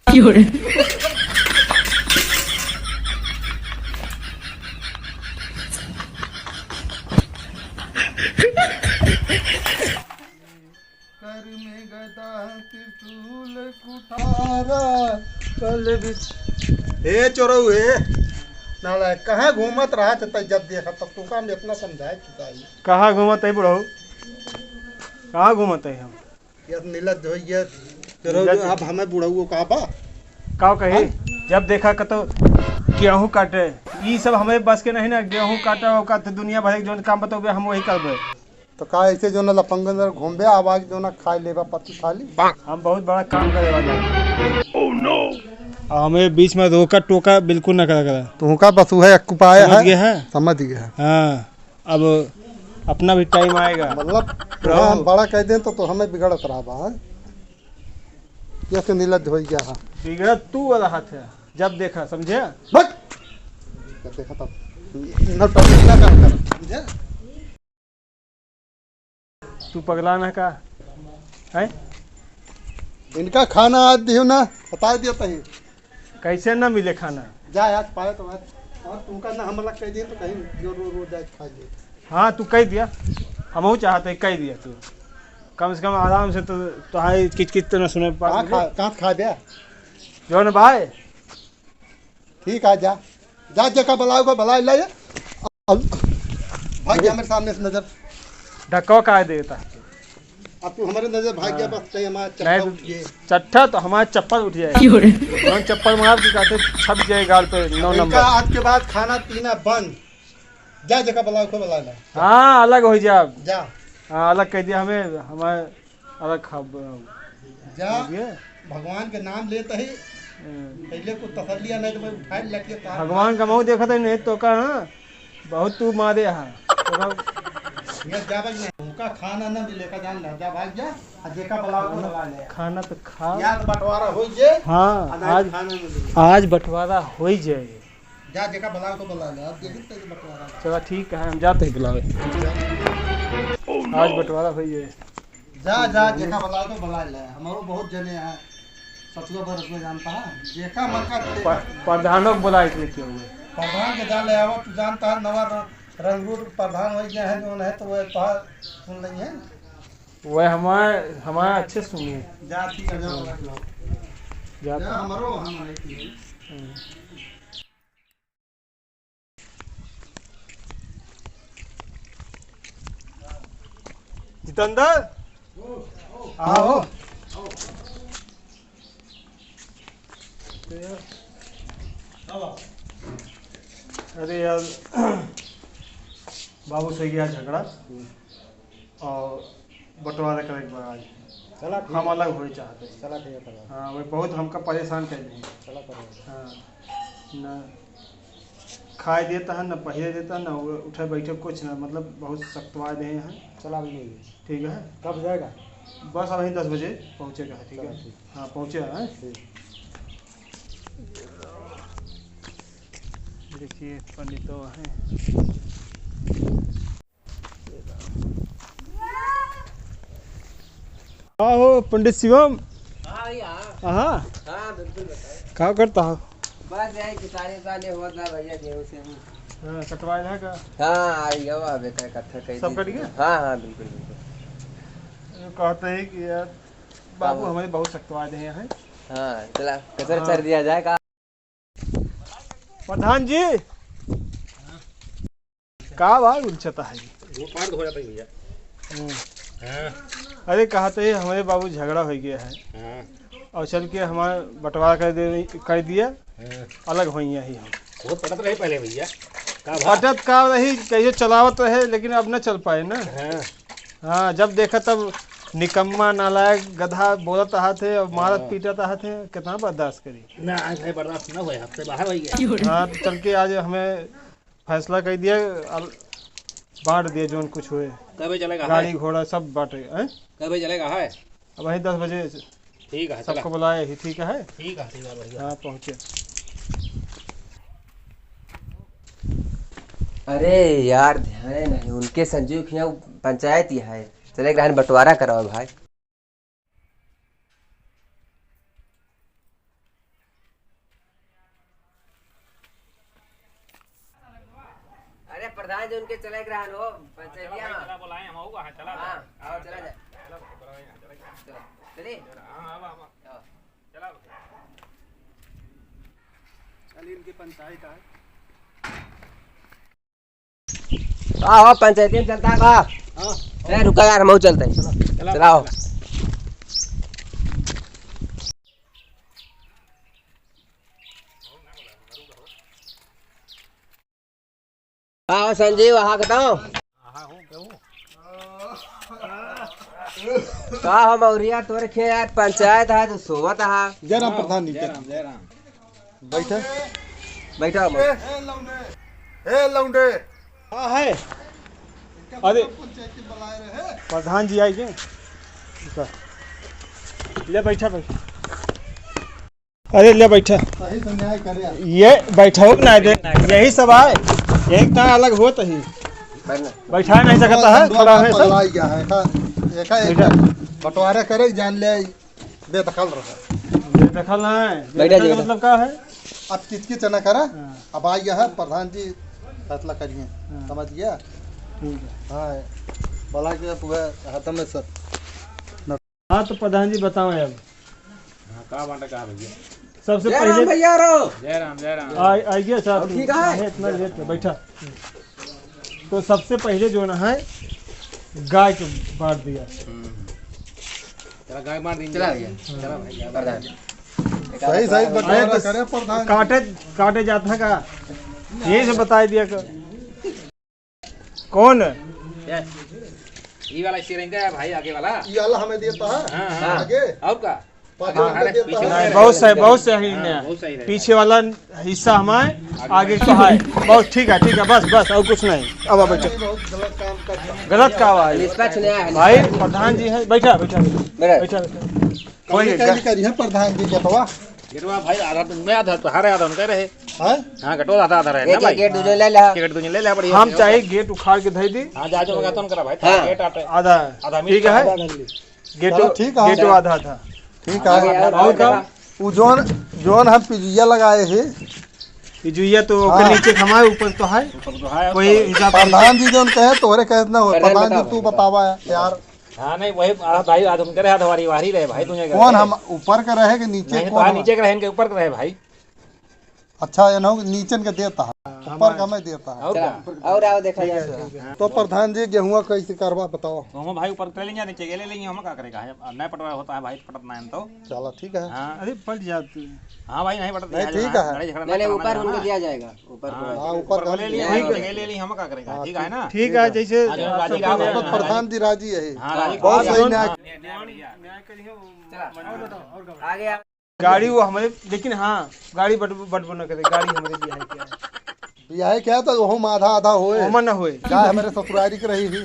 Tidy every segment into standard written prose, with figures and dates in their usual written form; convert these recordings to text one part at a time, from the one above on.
कर में गदा त्रिशूल कुठारा कल हे चोरऊ हे नाला कहाँ घूमत रहा था जब देखा तब तुमका हम इतना समझाए चुका है। कहाँ घूमत है बुढ़ऊ? कहाँ घूमत है हम? ये नीलज हो ये चोरऊ आप हमें बुढ़ऊ कहा बा का कहे जब देखा कतो गेहूँ काटे ये सब हमें बस के नहीं ना। गेहूँ काटा होगा तो दुनिया भर जो काम बताओगे हम वही करबे। तो का ऐसे जो ना लफंग अंदर घूमबे आवाज जो ना खाई लेबा पत्ती खाली हम बहुत बड़ा काम करे वाला ओह नो। हमें बीच में रोका टोका बिल्कुल ना करा। तुमका बस है अक्कू पाया है समझ गया है। हाँ अब अपना भी टाइम आएगा मतलब हम बड़ा कह दें तो हमें बिगड़त रहा बा ये तो नीलज हो गया। हाँ बिगड़त तू वाला हाथ है जब देखा समझे। देखा तब न समझे तू पगला ना का है। इनका खाना आज दियो ना बता दिया तही कैसे ना मिले खाना। जा आज पाए तो और तुमका ना हमला कह दिए तो कहीं जो रोज जाए खा ले। हाँ तू कह दिया हम चाहते कह दिया तू कम से कम आराम से तो हाई किच तो ना सुने कहाँ खा दिया जो ना भाई ठीक है जा जा जगह बुलाओ बुला ले भाग गया मेरे सामने से नजर ढक्का का देता। अब तू हमारे नजर भाग गया बस हमारा चट्टा तो हमारा चप्पल उठ जाएगा चप्पल मार के काटे छप जाए गाल पे 9 नंबर। आज के बाद खाना पीना बंद जा जगह बुलाओ को बुला ले। हाँ अलग हो जा जा। हाँ अलग कह दिया हमें हमारे अलग खा जा भगवान के नाम लेते ही पहले को तसल्लिया नहीं तो मैं उठा लगे भगवान का मुँह देखा था नहीं तो का ना बहुत तू मारे हाँ ये जा भाग नहीं उनका खाना ना मिलेगा जान ले जा भाग जा देखा बुलाओ को बुला ले खाना तो खा यार बंटवारा हो जे। हाँ आज बंटवारा हो ही जाए जा देखा बुलाओ को बुला ले अब देखिए तो बंटवारा चलो ठीक है हम जाते हैं बुलावे आज बंटवारा हो जाए। जा जा देखा बुलाओ को बुला ले हमारो बहुत जने हैं सतुआ बरस में जानता है देखा मन का प्रधानों को बुलाए थे क्यों हुए प्रधान के जा ले आवा तू जानता है नवा रंगूर प्रधान हो गया है जो है तो वह तो सुन रही है वह हमारे अच्छे सुनिए जाती है जा हमारो हम जितेंद्र आओ अरे यार बाबू से गया झगड़ा और बंटवारा करे आज चला हम अलग हो चाहते हैं। चला ठीक है। हाँ वही बहुत हमका परेशान कर रहे हैं। चला करो। हाँ न खाए देता है न पहले देता न उठे बैठे कुछ ना मतलब बहुत सख्तवा रहे हैं। चला भी नहीं ठीक है कब जाएगा बस अभी 10 बजे पहुँचेगा। ठीक है हाँ पहुँचे हैं। देखिए पंडित तो हैं हाँ हो पंडित शिवम। हाँ बिल्कुल क्या करता हो? बस यही किसानी वाले होता भैया गेहूं से हाँ कटवाया है का? हाँ आई गवा बेटा इकट्ठा कर सब कट गया? हाँ बिल्कुल कहते हैं कि यार बाबू हमारे बहुत सख्तवा रहे हैं। हाँ चला कसर कर दिया जाएगा। प्रधान जी का बात उलझता है वो पार हो जाता है भैया। अरे कहते हैं हमारे बाबू झगड़ा हो गया है और चल के हमारा बंटवारा कर दिया अलग हो ही हम वो पटत रहे पहले भैया पटत का रही कैसे चलावत रहे लेकिन अब न चल पाए ना। हाँ जब देखा तब निकम्मा नालायक गधा बोलत हाथ है और मारत पीटत हाथ है कितना बर्दाश्त करी ना आज बर्दाश्त ना हुआ हफ्ते बाहर हो गया। हाँ तो चल के आज हमें फैसला कर दिया बांट दिए जो कुछ हुए कब चलेगा गाड़ी घोड़ा सब बांटे हैं। कब चलेगा है अब वही 10 बजे ठीक है सबको बुलाए ही। ठीक है ठीक है हाँ पहुँचे। अरे यार ध्यान नहीं उनके संजीव खिया पंचायत ही है चले ग्रहण बंटवारा कराओ भाई। प्रधान जी उनके चले ग्रहण हो पंचायतिया चला बोलाए हम आऊगा हां चला हां आओ चला जाए चलो बोलाए चला चलो चलिए हां हां चला चल इनकी पंचायत है आओ पंचायती में चलता है का हाँ ए रुका यार हम चलते हैं चलाओ आओ संजीव वहाँ बताओ का हम औरिया तोरे खे यार पंचायत है तो सोवत है जयराम प्रधान जी जयराम बैठा बैठो हे लौंडे हाँ है। अरे पंचायती बुलाए रहे प्रधान जी आइए ले बैठा बैठा। अरे ले बैठा सही से न्याय करे ये बैठो ना दे यही सब आए एक ना अलग होता ही बैठा नहीं सकता है खड़ा है सब पगलाई गया है एक बंटवारे करे जान ले बेदखल रहा देखल ना है बैठा जी, मतलब क्या है अब किच न करा हाँ। अब आ गया है प्रधान जी फैसला करिए हाँ। समझ गया ठीक है। हाँ बोला कि पूरा हाथ में सब हाँ तो प्रधान जी बताओ अब हां का बांटा का भैया सबसे जयराम पहले भैया रो जयराम आइए साहब ठीक है। इतना लेट में बैठा तो सबसे पहले जो ना है गाय को बांट दिया चला गाय मार दिन चला भैया चला भैया प्रधान सही सही बंटवारा तो करे प्रधान जी। काटे काटे जाता का यही से बता दिया कौन ये वाला शेयरिंग का है भाई आगे वाला ये वाला हमें देता है हां हाँ। आगे और का पाछे हमें देता पीछे है बहुत सही बहुत सही है है पीछे वाला हिस्सा हमारे आगे का है बहुत ठीक है बस और कुछ नहीं अब बैठो बहुत गलत काम करता है गलत का आवाज है निष्पक्ष न्याय है भाई प्रधान जी है बैठा बैठा मेरा बैठा कोई कोई करिए प्रधान जी जतवा गेटवा भाई आधा मैं आधा तो हारे आधा उनके रहे है हां गटोला आधा रहे ना एक भाई गेट दूसरे ले ला टिकट तुझे ले ले बढ़िया हम चाहे गेट उखाड़ के धई दी हां जा जो मगातन करा भाई हाँ। गेट आटे आधा आधा ठीक है चलो ठीक है। गेटो आधा था ठीक आगे है और और का वो जोन जोन हम पिजुया लगाए हैं ये जुइया तो ओके हाँ। नीचे हमारे ऊपर तो है तो है कोई हिसाब प्रधान जी जोन कहे तोरे कहे ना हो प्रधान प्रधान जी बताओ। तू बतावा यार हां नहीं वही आधा भाई आधा उनके रहे आधा वारी रहे भाई तुझे कौन हम ऊपर का रहे कि नीचे नहीं तो कौन नीचे के रहे इनके ऊपर के रहे भाई अच्छा ये ना हो नीचे का देता है ऊपर का मैं देता है और चला क्या और आओ देखा जाए तो प्रधान जी गेहुआ कैसे करवा बताओ तो हम भाई ऊपर ले लेंगे नीचे ले लेंगे हम क्या करेगा नहीं पटवा होता है भाई पटना है तो चलो ठीक है हां अरे पलट जाते हां भाई नहीं पटता नहीं, ठीक है। नहीं ऊपर उनको दिया जाएगा ऊपर को हाँ ऊपर का ले लिए ठीक ले लिए हम क्या करेगा ठीक है ना ठीक है जैसे हाँ, जो राजी का तो प्रधान जी राजी है हां राजी बहुत सही न्याय चला आगे आओ गाड़ी वो हमारे लेकिन हाँ गाड़ी बटबो न करे गाड़ी हमारे बिहार की है बियाह क्या तो हम आधा आधा होए ओमन न होए गाय हमारे ससुरारी की रही थी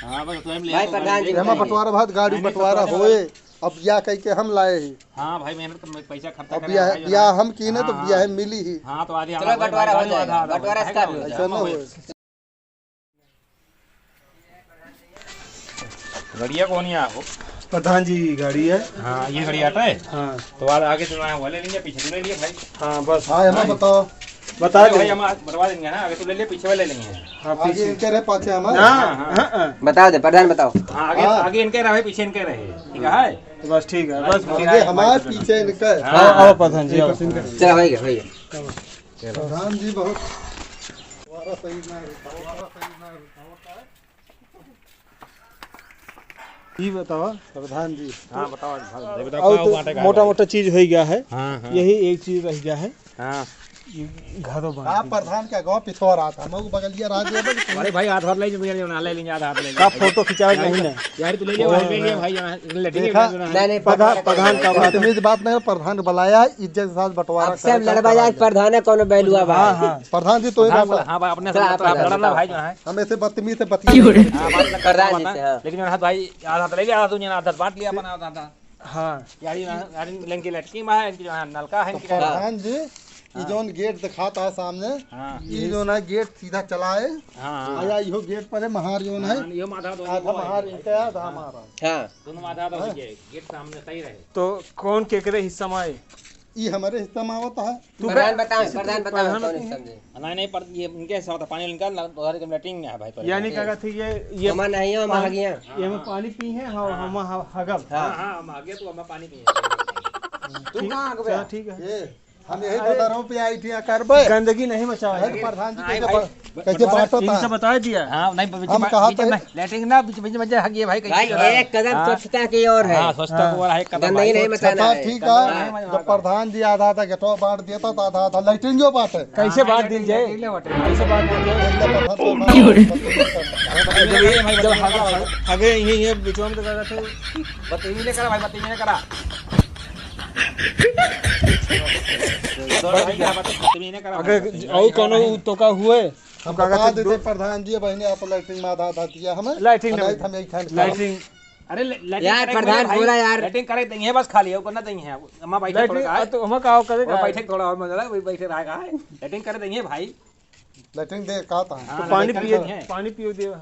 हां बस स्वयं ले भाई प्रधान जी हेमा बंटवारा भात गाड़ी बंटवारा होए अब बियाह कह के हम लाए ही हां भाई मेहनत तो पैसा खर्चा अब बियाह बियाह हम की ने तो बियाह मिली ही हां तो आधी चलो बंटवारा हो जाएगा बंटवारा स्टार्ट हो ऐसा जाएगा ना होए गड़िया कौन है आपको प्रधान जी गाड़ी है हां ये गड़िया आता है हाँ तो बाद आगे चलना है वो ले लेंगे पीछे ले लेंगे भाई हाँ बस हाँ हेमा बताओ बता भाई दे हम बनवा देंगे ना आगे तो ले ले पीछे वाले ले लेंगे हाँ आगे पीछे इनके रहे पाछे हमारे हाँ बताओ दे प्रधान बताओ हां आगे हाँ। आगे इनके रहे पीछे इनके रहे ठीक है बस ठीक है बस आगे हमारे पीछे इनके आओ प्रधान जी आओ चला भाई भाई प्रधान जी बहुत वारा सही ना वारा सही ना ये बताओ प्रधान जी हां बताओ और तो मोटा मोटा चीज हो गया है हां यही एक चीज रह गया है हां ये घरों बन आप प्रधान क्या गाँव पिछवा रहा था हम बगलिया राज अरे भाई हाथ ले लीजिए ना ले लीजिए आधा हाथ ले का फोटो खिंचावे नहीं ना यार तू ले ले भाई ले ले भाई ले देखा? नहीं नहीं प्रधान का बात बदतमीज बात नहीं प्रधान बुलाया इज्जत के साथ बंटवारा अब सब लड़बा जाए प्रधान है कौन बैलुआ हाँ भाई हाँ प्रधान जी तो ये बात हां भाई अपने चला, से आप चला, लड़ना भाई जो है हम ऐसे बदतमीज से बतिया प्रधान जी से हाँ लेकिन हाथ भाई आधा हाथ ले लिया आधा तुझे आधा बांट लिया अपना आधा हाँ यारी यारी लंकी लटकी में है इनकी जो है नलका है इनकी प्रधान जी ये जोन गेट दिखाता है सामने हां ये जो है गेट सीधा चलाए हां आया यो गेट पर है महार जोन है ये माथा दो आधा महार इनका है आधा हमारा हाँ दोनों माथा दो गेट सामने सही रहे तो कौन केकरे हिस्सा में आए ये हमारे हिस्सा में आवता है। प्रधान बताओ कौन समझे। नहीं पर ये इनके हिसाब से पानी निकाल उधर के लेटिंग है भाई। यानी क्या कहते ये हमार नहीं है हमार गया। ये हम पानी पी हैं हम हगब। हां हम आगे तो हम पानी पिए। तू कहां गया? ठीक है। ये हम यही बता रहा हूँ पे आई थी करबे गंदगी नहीं मचाओ। प्रधान जी कैसे बात होता है बता दिया। हां नहीं हम कहा था लेटिंग ना बीच बीच में हगिए भाई भाई एक कदम स्वच्छता की ओर है। हां स्वच्छता को है कदम गंदगी नहीं मचाना है। ठीक है। जब प्रधान जी आधा आधा गेटवा बांट देता तो आधा आधा लाइटिंग जो बात है कैसे बात दी जाए? कैसे बात दी जाए? आगे ये बिचवा में लगा थे। बत्ती ने करा भाई बत्ती ने करा। अगर और कोनो तो का हुए हम बता देते प्रधान जी बहने आप लाइटिंग में आधा आधा दिया हमें लाइटिंग हम यही खान लाइटिंग अरे यार प्रधान बोला यार लेटिंग करे देंगे बस खाली है करना देंगे हम बैठे थोड़ा का तो हम का करेगा बैठे थोड़ा और मजा बैठे रहेगा लेटिंग करे देंगे भाई। लाइटिंग दे कहा था तो पानी पियो दे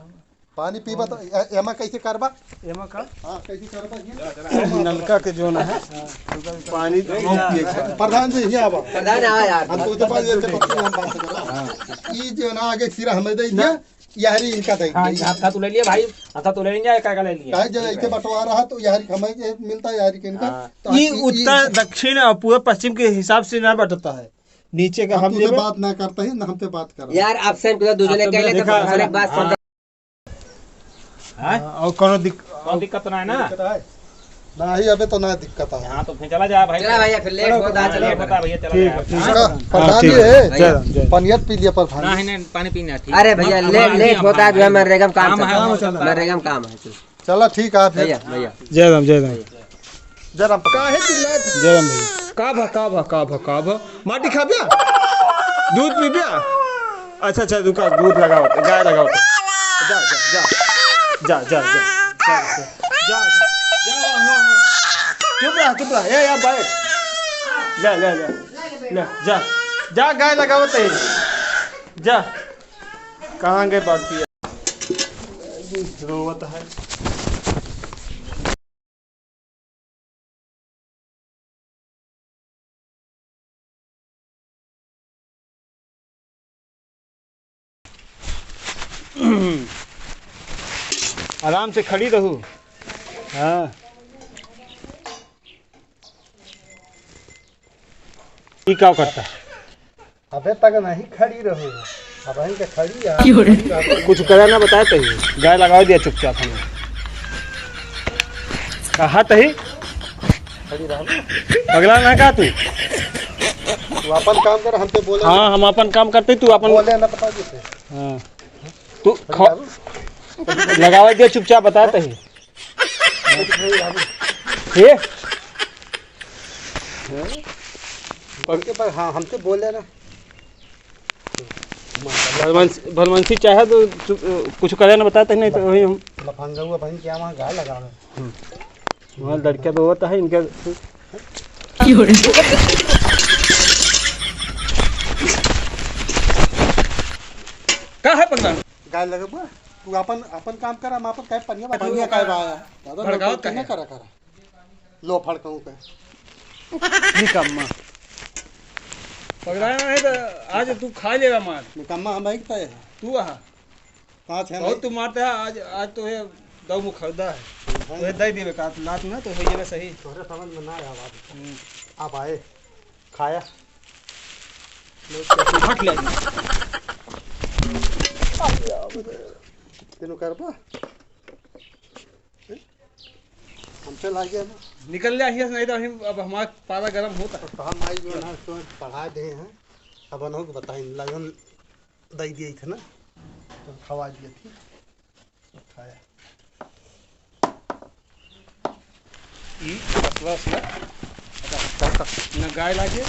पानी पीबा तो एमा कैसे करबा एमा का हां कैसे करबा नलका के जो ना है पानी पिए। प्रधान जी यहाँ आवा प्रधान आवा यार। हम तो पास ये पत्ती हम बात करें ई जो ना आगे सिरा हमें दे दिया यारी इनका दे हां हाथ तो ले लिया भाई हाथ तो ले लेंगे क्या ले लिया काहे जब ऐसे बंटवा रहा तो यारी हमें मिलता यारी के इनका तो ये उत्तर दक्षिण और पूर्व पश्चिम के हिसाब से ना बटता है। नीचे का हम तुझे बात ना करते हैं ना हम पे बात कर यार एब्सेंट को दूसरे ने कहले तो प्रधान एक बात सुन। और कोनो दिक्कत ना है ना ना ही अबे तो ना दिक्कत है। हां तो फिर चला जा भाई। चला भैया फिर लेट होता है। चलिए बता भैया चला इसका प्रधान जी है पनियत पी लिया प्रधान ना है पानी पीना ठीक। अरे भैया लेट होता है जो है मनरेगा में काम है। मनरेगा में काम है। चलो ठीक है फिर भैया भैया जय राम जय राम जरा काहे चिल्लाए जय राम भैया का भा माटी खा बिया दूध पी बिया। अच्छा रुका दूध लगाओ गाय लगाओ जा जा जा जा जा जा जा चुप रहा ये यार बैठ ले ले ले ले जा जा गाय लगाओ ते जा कहाँ गए बाकी रोवत है। आराम से खड़ी रहू। हाँ ये क्या करता है? अबे तक नहीं खड़ी रहो अब वहीं के खड़ी है कुछ करा ना बताया तही गाय लगाओ दिया चुपचाप हमें कहा तही खड़ी रहो पगला ना कहा तू तू अपन काम कर हम पे बोले हाँ हम अपन काम करते तू अपन बोले ना बता देते हाँ तू लगावा दिया चुपचाप बताया तही ये उनके पर हाँ हमसे बोले ना भलमंसी चाहे तो कुछ करे ना बताते नहीं तो वही हम लफंगा हुआ बहन क्या वहाँ गाय लगा रहे वहाँ लड़का तो होता है इनका क्या है पगला गाय लगा तू अपन अपन काम कर हम अपन काय पनिया पनिया काय बाया दादा भड़कावत ना करा करा लो फड़काऊं पे निकम्मा पगला नहीं तो आज तू खा लेगा मार निकम्मा हम एक है तू आहा पांच है बहुत तू मारता है आज तो है दो मुख खरीदा है तो है दे देवे का लात ना तो होइए ना सही तोरे समझ में ना आया बात आप आए खाया हट ले तेनु करबा हमसे ला गया ना निकल ले आइए नहीं तो अब हमारा पारा गर्म होता है तो हम आई जो ना तो पढ़ा दे हैं अब अनहो को बताई लगन दई दिए थे ना तो खवा दिए थी तो खाया ई बस ना गाय लागे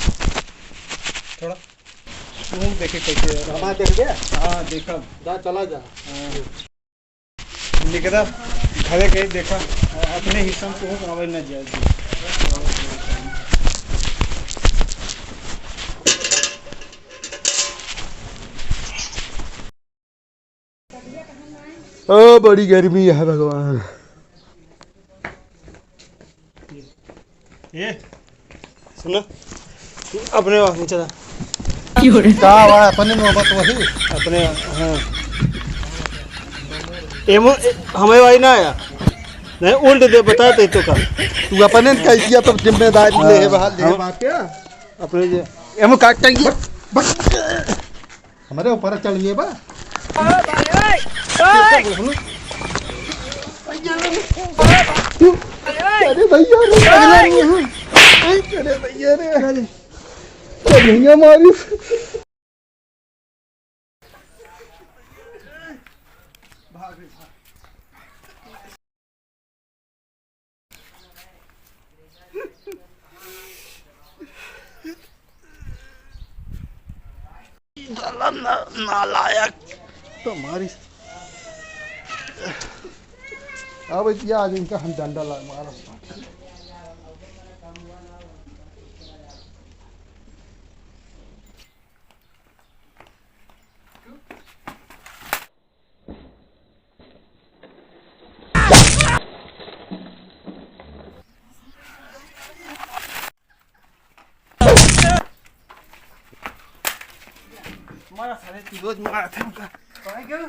थोड़ा तू देखे कैसे है। हमारा देख गया हाँ देखा जा चला जा निकला घरे कहीं देखा अपने हिस्सा में तो हो न जाए ओ बड़ी गर्मी है भगवान ये सुनो अपने वहाँ नहीं चला क्या हुआ अपनी मोहब्बत वही अपने हाँ एमो हमें भाई ना आया नहीं उल्ट दे बता तो का तू अपने ने कह दिया तो जिम्मेदारी ले बाहर ले बात क्या अपने जे एमो काट टाइए हमारे ऊपर चढ़ लिए बा अरे भैया अरे भैया रे भैया मारी नालायक तुम्हारी अब ये आज इनका हम डंडा ला मारा मारा सारे रोज मारा था उनका पाई गया